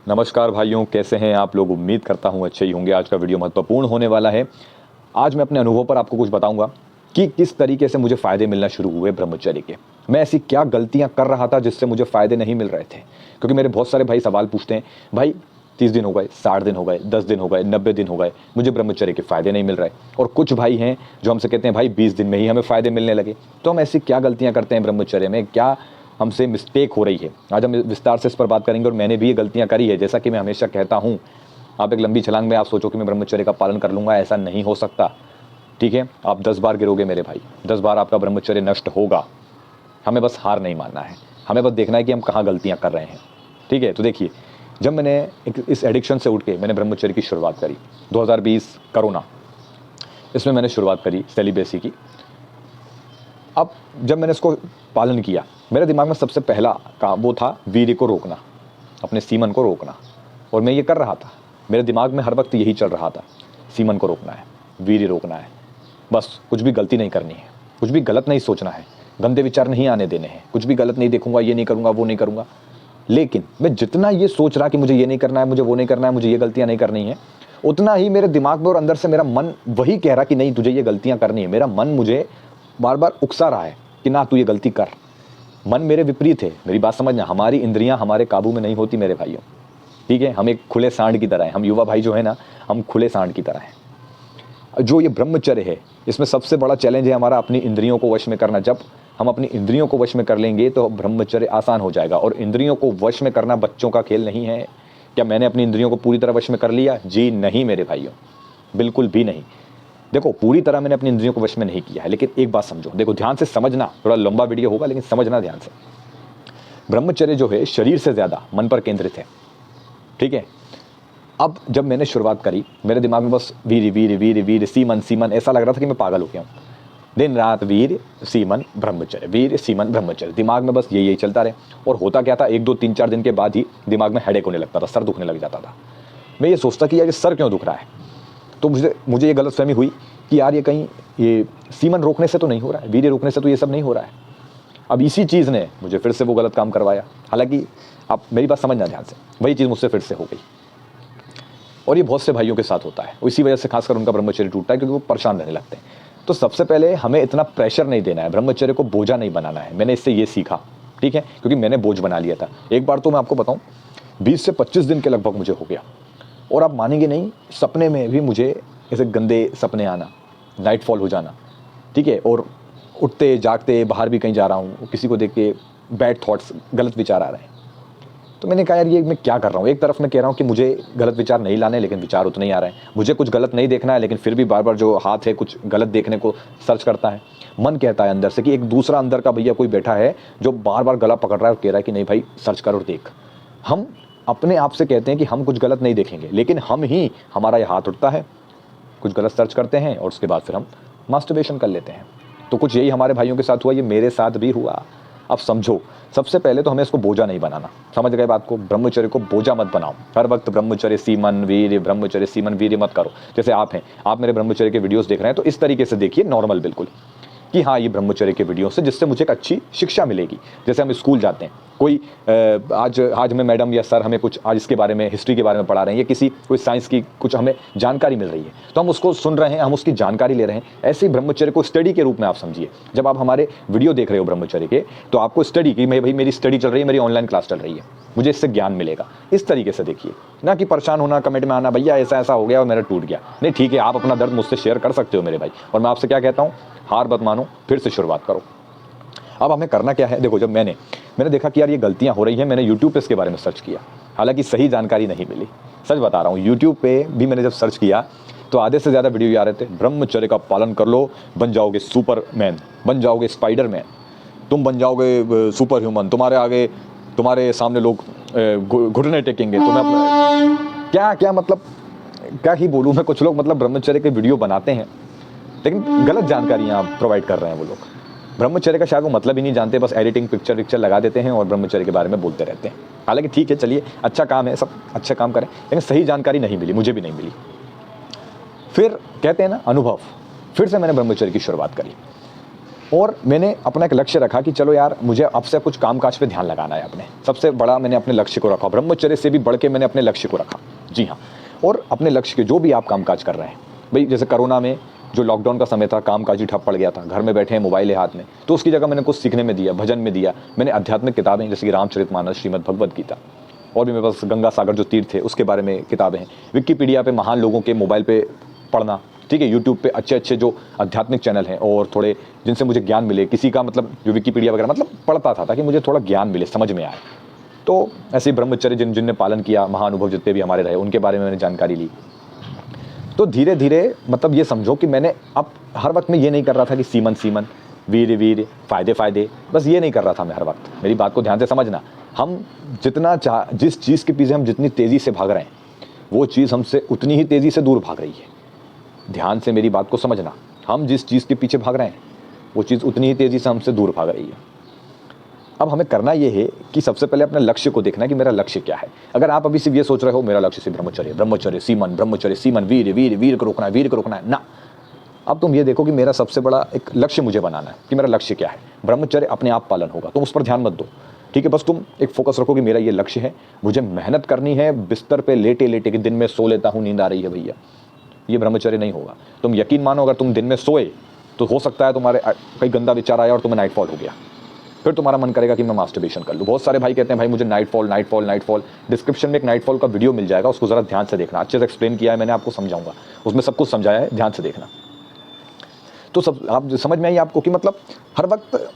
नमस्कार भाइयों, कैसे हैं आप लोग। उम्मीद करता हूं अच्छे ही होंगे। आज का वीडियो महत्वपूर्ण होने वाला है। आज मैं अपने अनुभव पर आपको कुछ बताऊंगा कि किस तरीके से मुझे फ़ायदे मिलना शुरू हुए ब्रह्मचर्य के। मैं ऐसी क्या गलतियां कर रहा था जिससे मुझे फ़ायदे नहीं मिल रहे थे। क्योंकि मेरे बहुत सारे भाई सवाल पूछते हैं, भाई 30 दिन हो गए, 60 दिन हो गए, 10 दिन हो गए, 90 दिन हो गए, मुझे ब्रह्मचर्य के फ़ायदे नहीं मिल रहे। और कुछ भाई हैं जो हमसे कहते हैं भाई 20 दिन में ही हमें फ़ायदे मिलने लगे। तो हम ऐसी क्या गलतियाँ करते हैं ब्रह्मचर्य में, क्या हमसे मिस्टेक हो रही है, आज हम विस्तार से इस पर बात करेंगे। और मैंने भी ये गलतियां करी है। जैसा कि मैं हमेशा कहता हूं, आप एक लंबी छलांग में आप सोचो कि मैं ब्रह्मचर्य का पालन कर लूंगा, ऐसा नहीं हो सकता। ठीक है, आप 10 बार गिरोगे मेरे भाई, 10 बार आपका ब्रह्मचर्य नष्ट होगा। हमें बस हार नहीं मानना है, हमें बस देखना है कि हम कहाँ गलतियाँ कर रहे हैं। ठीक है, तो देखिए, जब मैंने इस एडिक्शन से उठ के मैंने ब्रह्मचर्य की शुरुआत करी 2020 कोरोना, इसमें मैंने शुरुआत करी सेलिब्रेसी की। अब जब मैंने इसको पालन किया, मेरे दिमाग में सबसे पहला काम वो था वीर्य को रोकना, अपने सीमन को रोकना। और मैं ये कर रहा था, मेरे दिमाग में हर वक्त यही चल रहा था, सीमन को रोकना है, वीर्य रोकना है। बस कुछ भी गलती नहीं करनी है, कुछ भी गलत नहीं सोचना है, गंदे विचार नहीं आने देने हैं, कुछ भी गलत नहीं देखूंगा, ये नहीं करूंगा, वो नहीं करूंगा। लेकिन मैं जितना ये सोच रहा कि मुझे ये नहीं करना है, मुझे वो नहीं करना है, मुझे ये गलतियां नहीं करनी है, उतना ही मेरे दिमाग में और अंदर से मेरा मन वही कह रहा कि नहीं, तुझे ये गलतियां करनी है। मेरा मन मुझे बार बार उकसा रहा है कि ना, तू ये गलती कर। मन मेरे विपरीत है। मेरी बात समझना, हमारी इंद्रियां हमारे काबू में नहीं होती मेरे भाइयों। ठीक है, हम एक खुले सांड की तरह हैं। हम युवा भाई जो है ना, हम खुले सांड की तरह हैं। जो ये ब्रह्मचर्य है, इसमें सबसे बड़ा चैलेंज है हमारा अपनी इंद्रियों को वश में करना। जब हम अपनी इंद्रियों को वश में कर लेंगे तो ब्रह्मचर्य आसान हो जाएगा। और इंद्रियों को वश में करना बच्चों का खेल नहीं है। क्या मैंने अपनी इंद्रियों को पूरी तरह वश में कर लिया? जी नहीं मेरे भाइयों, बिल्कुल भी नहीं। देखो, पूरी तरह मैंने अपनी इंद्रियों को वश में नहीं किया है, लेकिन एक बात समझो, देखो ध्यान से समझना, थोड़ा लंबा वीडियो होगा लेकिन समझना ध्यान से। ब्रह्मचर्य जो है शरीर से ज्यादा मन पर केंद्रित है। ठीक है, अब जब मैंने शुरुआत करी, मेरे दिमाग में बस वीर वीर वीर वीर, सीमन सीमन, ऐसा लग रहा था कि मैं पागल हो गया हूँ। दिन रात वीर सीमन ब्रह्मचर्य, वीर सीमन ब्रह्मचर्य, दिमाग में बस यही चलता रहे। और होता क्या था, 1 2 3 4 दिन के बाद ही दिमाग में हेडेक होने लगता था, सर दुखने लग जाता था। मैं ये सोचता कि यार ये सर क्यों दुख रहा है। तो मुझे ये गलतफहमी हुई कि यार ये कहीं ये सीमन रोकने से तो नहीं हो रहा है, वीर्य रोकने से तो ये सब नहीं हो रहा है। अब इसी चीज़ ने मुझे फिर से वो गलत काम करवाया। हालांकि आप मेरी बात समझना ध्यान से, वही चीज़ मुझसे फिर से हो गई। और ये बहुत से भाइयों के साथ होता है। इसी वजह से खासकर उनका ब्रह्मचर्य टूटता है, क्योंकि वो परेशान रहने लगते हैं। तो सबसे पहले हमें इतना प्रेशर नहीं देना है, ब्रह्मचर्य को बोझा नहीं बनाना है। मैंने इससे ये सीखा, ठीक है, क्योंकि मैंने बोझ बना लिया था। एक बार तो मैं आपको बताऊं, 20 से 25 दिन के लगभग मुझे हो गया। और आप मानेंगे नहीं, सपने में भी मुझे ऐसे गंदे सपने आना, नाइट फॉल हो जाना। ठीक है, और उठते जागते बाहर भी कहीं जा रहा हूँ, किसी को देख के बैड थॉट्स, गलत विचार आ रहे हैं। तो मैंने कहा यार ये मैं क्या कर रहा हूँ। एक तरफ मैं कह रहा हूँ कि मुझे गलत विचार नहीं लाने, लेकिन विचार उतने ही आ रहे हैं। मुझे कुछ गलत नहीं देखना है, लेकिन फिर भी बार बार जो हाथ है कुछ गलत देखने को सर्च करता है। मन कहता है अंदर से कि एक दूसरा अंदर का भैया कोई बैठा है जो बार बार गला पकड़ रहा है और कह रहा है कि नहीं भाई सर्च कर और देख। हम अपने आप से कहते हैं कि हम कुछ गलत नहीं देखेंगे, लेकिन हमारा ये हाथ उठता है, कुछ गलत सर्च करते हैं और उसके बाद फिर हम मास्टरबेशन कर लेते हैं। तो कुछ यही हमारे भाइयों के साथ हुआ, ये मेरे साथ भी हुआ। अब समझो, सबसे पहले तो हमें इसको बोझा नहीं बनाना। समझ गए बात को? ब्रह्मचर्य को बोझा मत बनाओ। हर वक्त ब्रह्मचर्य सीमन वीर्य, ब्रह्मचर्य सीमन वीर्य मत करो। जैसे आप हैं, आप मेरे ब्रह्मचर्य के वीडियोस देख रहे हैं, तो इस तरीके से देखिए, नॉर्मल बिल्कुल, कि हाँ ये ब्रह्मचर्य के वीडियो से जिससे मुझे एक अच्छी शिक्षा मिलेगी। जैसे हम स्कूल जाते हैं, कोई आज हमें मैडम या सर हमें कुछ आज इसके बारे में, हिस्ट्री के बारे में पढ़ा रहे हैं, या कोई साइंस की कुछ हमें जानकारी मिल रही है, तो हम उसको सुन रहे हैं, हम उसकी जानकारी ले रहे हैं। ऐसे ही ब्रह्मचर्य को स्टडी के रूप में आप समझिए। जब आप हमारे वीडियो देख रहे हो ब्रह्मचर्य के, तो आपको स्टडी की, भाई मेरी स्टडी चल रही है, मेरी ऑनलाइन क्लास चल रही है, मुझे इससे ज्ञान मिलेगा। इस तरीके से देखिए, ना कि परेशान होना, कमेंट में आना भैया ऐसा ऐसा हो गया और मेरा टूट गया। नहीं, ठीक है, आप अपना दर्द मुझसे शेयर कर सकते हो मेरे भाई। और मैं आपसे क्या कहता हूँ, हार मत मानो, फिर से शुरुआत करो। अब हमें करना क्या है, देखो, जब मैंने देखा कि यार ये गलतियां हो रही हैं, मैंने यूट्यूब पे इसके बारे में सर्च किया। हालांकि सही जानकारी नहीं मिली, सच बता रहा हूँ। यूट्यूब पे भी मैंने जब सर्च किया तो आधे से ज़्यादा वीडियो आ रहे थे, ब्रह्मचर्य का पालन कर लो, बन जाओगे सुपरमैन, बन जाओगे स्पाइडरमैन, तुम बन जाओगे सुपर ह्यूमन, तुम्हारे सामने लोग घुटने टेकेंगे। तो मैं अपना क्या मतलब क्या ही बोलूँ मैं। कुछ लोग मतलब ब्रह्मचर्य के वीडियो बनाते हैं, लेकिन गलत जानकारियाँ प्रोवाइड कर रहे हैं वो लोग। ब्रह्मचर्य का शायद वो मतलब ही नहीं जानते, बस एडिटिंग पिक्चर लगा देते हैं और ब्रह्मचर्य के बारे में बोलते रहते हैं। हालांकि ठीक है, चलिए, अच्छा काम है, सब अच्छा काम करें, लेकिन सही जानकारी नहीं मिली, मुझे भी नहीं मिली। फिर कहते हैं ना अनुभव, फिर से मैंने ब्रह्मचर्य की शुरुआत करी। और मैंने अपना एक लक्ष्य रखा कि चलो यार मुझे अब से कुछ कामकाज पे ध्यान लगाना है अपने। सबसे बड़ा मैंने अपने लक्ष्य को रखा, ब्रह्मचर्य से भी बढ़ के मैंने अपने लक्ष्य को रखा। जी हाँ, और अपने लक्ष्य के जो भी आप कामकाज कर रहे हैं भाई, जैसे कोरोना में जो लॉकडाउन का समय था, कामकाज ही ठप पड़ गया था, घर में बैठे हैं, मोबाइल है हाथ में, तो उसकी जगह मैंने कुछ सीखने में दिया, भजन में दिया। मैंने आध्यात्मिक किताबें जैसे कि रामचरितमानस, श्रीमद् भगवद गीता, और भी मेरे पास गंगा सागर जो तीर्थ है उसके बारे में किताबें हैं, विकिपीडिया पे महान लोगों के मोबाइल पे पढ़ना, ठीक है, यूट्यूब पे अच्छे अच्छे जो आध्यात्मिक चैनल हैं और थोड़े जिनसे मुझे ज्ञान मिले, किसी का मतलब जो विकिपीडिया वगैरह मतलब पढ़ता था ताकि मुझे थोड़ा ज्ञान मिले, समझ में आए। तो ऐसे ही ब्रह्मचर्य जिनने पालन किया, महाअनुभव जितने भी हमारे रहे, उनके बारे में मैंने जानकारी ली। तो धीरे धीरे मतलब ये समझो कि मैंने अब हर वक्त में ये नहीं कर रहा था कि सीमन सीमन, वीर वीर, फायदे फायदे, बस ये नहीं कर रहा था मैं हर वक्त। मेरी बात को ध्यान से समझना, हम जितना जिस चीज़ के पीछे हम जितनी तेज़ी से भाग रहे हैं, वो चीज़ हमसे उतनी ही तेज़ी से दूर भाग रही है। ध्यान से मेरी बात को समझना, हम जिस चीज़ के पीछे भाग रहे हैं वो चीज़ उतनी ही तेज़ी से हमसे दूर भाग रही है। अब हमें करना ये है कि सबसे पहले अपने लक्ष्य को देखना है कि मेरा लक्ष्य क्या है। अगर आप अभी सिर्फ ये सोच रहे हो मेरा लक्ष्य सिर्फ ब्रह्मचर्य, ब्रह्मचर्य सीमन, ब्रह्मचर्य सीमन, वीर वीर, वीर को रोकना है, वीर को रोकना है ना, अब तुम ये देखो कि मेरा सबसे बड़ा एक लक्ष्य मुझे बनाना है कि मेरा लक्ष्य क्या है। ब्रह्मचर्य अपने आप पालन होगा, तुम उस पर ध्यान मत दो, ठीक है। बस तुम एक फोकस रखो कि मेरा ये लक्ष्य है, मुझे मेहनत करनी है बिस्तर पे लेटे लेटे, कि दिन में सो लेता हूँ, नींद आ रही है भैया, ये ब्रह्मचर्य नहीं होगा। तुम यकीन मानो, अगर तुम दिन में सोए तो हो सकता है तुम्हारे कई गंदा विचार आया और तुम्हें नाइटफॉल हो गया, फिर तुम्हारा मन करेगा कि मैं मास्टरबेशन कर लूँ। बहुत सारे भाई कहते हैं भाई मुझे नाइटफॉल नाइटफॉल नाइटफॉल। डिस्क्रिप्शन में एक नाइटफॉल का वीडियो मिल जाएगा, उसको ज़रा ध्यान से देखना, अच्छे से एक्सप्लेन किया है मैंने, आपको समझाऊंगा, उसमें सब कुछ समझाया है, ध्यान से देखना। तो सब आप समझ में आई आपको कि मतलब हर वक्त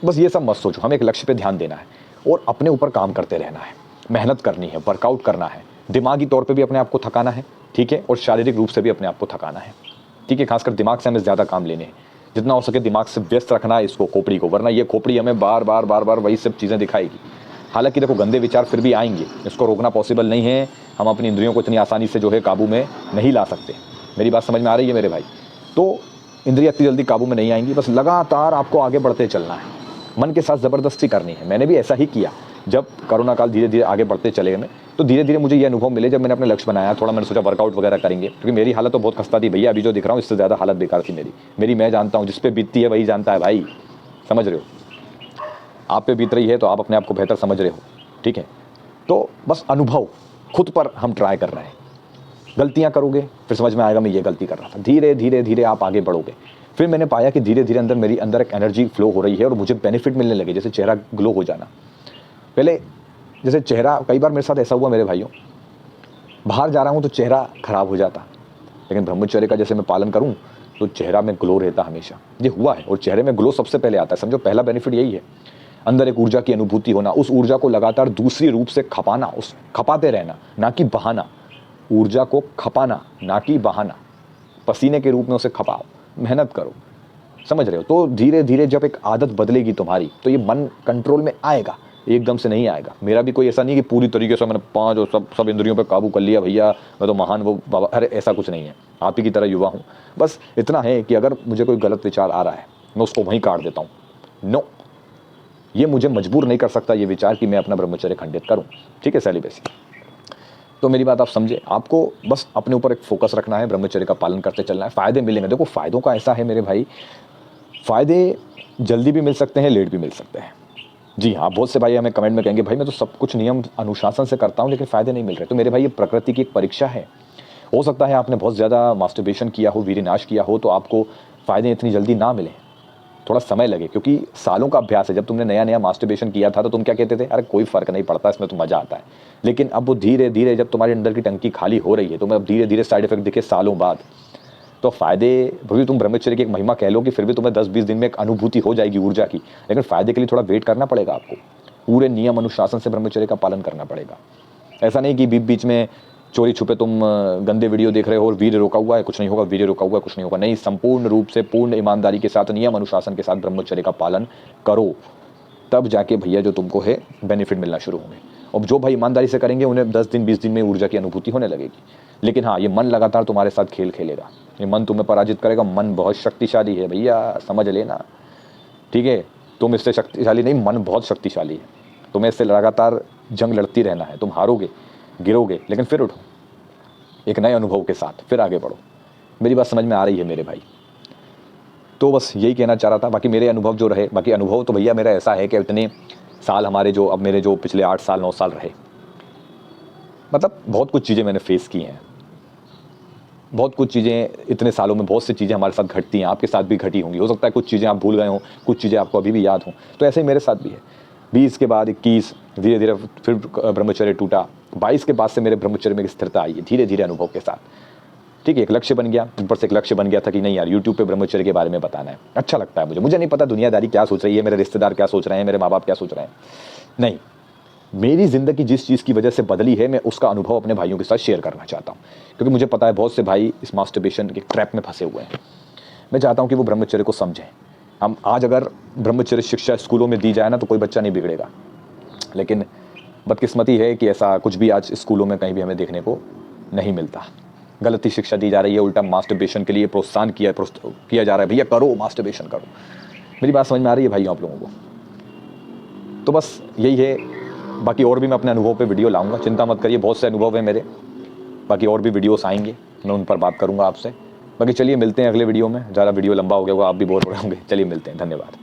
बस ये सब मत सोचो, हमें एक लक्ष्य पे ध्यान देना है और अपने ऊपर काम करते रहना है, मेहनत करनी है, वर्कआउट करना है, दिमागी तौर पे भी अपने आप को थकाना है, ठीक है, और शारीरिक रूप से भी अपने आप को थकाना है, ठीक है। खासकर दिमाग से हमें ज़्यादा काम लेने हैं, जितना हो सके दिमाग से व्यस्त रखना है इसको, खोपड़ी को, वरना ये खोपड़ी हमें बार बार बार बार वही सब चीज़ें दिखाएगी। हालांकि देखो गंदे विचार फिर भी आएंगे, इसको रोकना पॉसिबल नहीं है, हम अपनी इंद्रियों को इतनी आसानी से जो है काबू में नहीं ला सकते। मेरी बात समझ में आ रही है मेरे भाई? तो इंद्रियां इतनी जल्दी काबू में नहीं आएंगी, बस लगातार आपको आगे बढ़ते चलना है, मन के साथ ज़बरदस्ती करनी है। मैंने भी ऐसा ही किया, जब कोरोना काल धीरे धीरे आगे बढ़ते चले गए, तो धीरे धीरे मुझे ये अनुभव मिले, जब मैंने अपने लक्ष्य बनाया, थोड़ा मैंने सोचा वर्कआउट वगैरह करेंगे, क्योंकि मेरी हालत तो बहुत खस्ता थी भैया, अभी जो दिख रहा हूँ इससे ज़्यादा हालत बेकार थी मेरी मैं जानता हूँ, जिस पे बीतती है वही जानता है भाई, समझ रहे हो? आप पे बीत रही है तो आप अपने आप को बेहतर समझ रहे हो, ठीक है। तो बस अनुभव खुद पर हम ट्राई कर रहे हैं, गलतियाँ करोगे फिर समझ में आएगा मैं ये गलती कर रहा था, धीरे धीरे धीरे आप आगे बढ़ोगे। फिर मैंने पाया कि धीरे धीरे मेरी अंदर एक एनर्जी फ्लो हो रही है और मुझे बेनिफिट मिलने लगे, जैसे चेहरा ग्लो हो जाना। पहले जैसे चेहरा, कई बार मेरे साथ ऐसा हुआ मेरे भाइयों, बाहर जा रहा हूँ तो चेहरा खराब हो जाता, लेकिन ब्रह्मचर्य का जैसे मैं पालन करूँ तो चेहरा में ग्लो रहता हमेशा। ये हुआ है, और चेहरे में ग्लो सबसे पहले आता है, समझो पहला बेनिफिट यही है। अंदर एक ऊर्जा की अनुभूति होना, उस ऊर्जा को लगातार दूसरी रूप से खपाना, उस खपाते रहना, ना कि बहाना। ऊर्जा को खपाना ना कि बहाना, पसीने के रूप में उसे खपाओ, मेहनत करो, समझ रहे हो? तो धीरे धीरे जब एक आदत बदलेगी तुम्हारी तो ये मन कंट्रोल में आएगा, एकदम से नहीं आएगा। मेरा भी कोई ऐसा नहीं कि पूरी तरीके से मैंने 5 और सब इंद्रियों पे काबू कर लिया भैया मैं तो महान वो बाबा, अरे ऐसा कुछ नहीं है, आप ही की तरह युवा हूँ। बस इतना है कि अगर मुझे कोई गलत विचार आ रहा है मैं उसको वहीं काट देता हूँ। नो, ये मुझे मजबूर नहीं कर सकता ये विचार कि मैं अपना ब्रह्मचर्य खंडित करूँ, ठीक है, सेलिबेसी। तो मेरी बात आप समझे, आपको बस अपने ऊपर एक फोकस रखना है, ब्रह्मचर्य का पालन करते चलना है, फ़ायदे मिलेंगे। देखो फ़ायदों का ऐसा है मेरे भाई, फ़ायदे जल्दी भी मिल सकते हैं, लेट भी मिल सकते हैं। जी हाँ, बहुत से भाई हमें कमेंट में कहेंगे भाई मैं तो सब कुछ नियम अनुशासन से करता हूँ लेकिन फ़ायदे नहीं मिल रहे। तो मेरे भाई ये प्रकृति की एक परीक्षा है। हो सकता है आपने बहुत ज़्यादा मास्टरबेशन किया हो, वीर्यनाश किया हो, तो आपको फ़ायदे इतनी जल्दी ना मिले, थोड़ा समय लगे, क्योंकि सालों का अभ्यास है। जब तुमने नया नया मास्टरबेशन किया था तो तुम क्या कहते थे, अरे कोई फ़र्क नहीं पड़ता, इसमें तो मज़ा आता है। लेकिन अब वो धीरे धीरे जब तुम्हारे अंदर की टंकी खाली हो रही है, तुम्हें अब धीरे धीरे साइड इफेक्ट दिखे सालों बाद, तो फ़ायदे भी तुम ब्रह्मचर्य की एक महिमा कह लो कि फिर भी तुम्हें 10-20 दिन में एक अनुभूति हो जाएगी ऊर्जा की, लेकिन फ़ायदे के लिए थोड़ा वेट करना पड़ेगा आपको, पूरे नियम अनुशासन से ब्रह्मचर्य का पालन करना पड़ेगा। ऐसा नहीं कि बीच बीच में चोरी छुपे तुम गंदे वीडियो देख रहे हो और वीर्य रोका हुआ है कुछ नहीं होगा, वीर्य रोका हुआ है कुछ नहीं होगा। नहीं, संपूर्ण रूप से पूर्ण ईमानदारी के साथ नियम अनुशासन के साथ ब्रह्मचर्य का पालन करो, तब जाके भैया जो तुमको है बेनिफिट मिलना शुरू होंगे। और जो भाई ईमानदारी से करेंगे उन्हें 10 दिन 20 दिन में ऊर्जा की अनुभूति होने लगेगी। लेकिन हाँ, ये मन लगातार तुम्हारे साथ खेल खेलेगा, ये मन तुम्हें पराजित करेगा। मन बहुत शक्तिशाली है भैया, समझ लेना, ठीक है। तुम इससे शक्तिशाली नहीं, मन बहुत शक्तिशाली है। तुम्हें इससे लगातार जंग लड़ती रहना है। तुम हारोगे, गिरोगे, लेकिन फिर उठो एक नए अनुभव के साथ, फिर आगे बढ़ो। मेरी बात समझ में आ रही है मेरे भाई? तो बस यही कहना चाह रहा था। बाकी मेरे अनुभव जो रहे, बाकी अनुभव तो भैया मेरा ऐसा है कि इतने साल हमारे जो अब मेरे जो पिछले 8 साल 9 साल रहे, मतलब बहुत कुछ चीज़ें मैंने फेस की हैं। बहुत कुछ चीज़ें इतने सालों में बहुत सी चीज़ें हमारे साथ घटती हैं, आपके साथ भी घटी होंगी। हो सकता है कुछ चीज़ें आप भूल गए हों, कुछ चीज़ें आपको अभी भी याद हों। तो ऐसे ही मेरे साथ भी है। 20 के बाद 21, धीरे धीरे फिर ब्रह्मचर्य टूटा। 22 के बाद से मेरे ब्रह्मचर्य में एक स्थिरता आई है धीरे धीरे अनुभव के साथ। ठीक है, एक लक्ष्य बन गया, ऊपर से एक लक्ष्य बन गया था कि नहीं यार यूट्यूब पे ब्रह्मचर्य के बारे में बताना है। अच्छा लगता है मुझे नहीं पता दुनियादारी क्या सोच रही है, मेरे रिश्तेदार क्या सोच रहे हैं, मेरे माँ बाप क्या सोच रहे हैं। नहीं, मेरी ज़िंदगी जिस चीज़ की वजह से बदली है, मैं उसका अनुभव अपने भाइयों के साथ शेयर करना चाहता हूँ। क्योंकि मुझे पता है बहुत से भाई इस मास्टरबेशन के ट्रैप में फंसे हुए हैं। मैं चाहता हूँ कि वो ब्रह्मचर्य को समझें। हम आज अगर ब्रह्मचर्य शिक्षा स्कूलों में दी जाए ना तो कोई बच्चा नहीं बिगड़ेगा, लेकिन बदकिस्मती है कि ऐसा कुछ भी आज स्कूलों में कहीं भी हमें देखने को नहीं मिलता। गलती शिक्षा दी जा रही है, उल्टा मास्टरबेशन के लिए प्रोत्साहन किया जा रहा है। भैया करो, मास्टरबेशन करो। मेरी बात समझ में आ रही है भाई आप लोगों को? तो बस यही है। बाकी और भी मैं अपने अनुभव पे वीडियो लाऊंगा, चिंता मत करिए, बहुत से अनुभव हैं मेरे। बाकी और भी वीडियोस आएंगे, मैं उन पर बात करूंगा आपसे। बाकी चलिए मिलते हैं अगले वीडियो में। ज़्यादा वीडियो लंबा हो गया होगा, आप भी बोर हो रहे होंगे। चलिए मिलते हैं, धन्यवाद।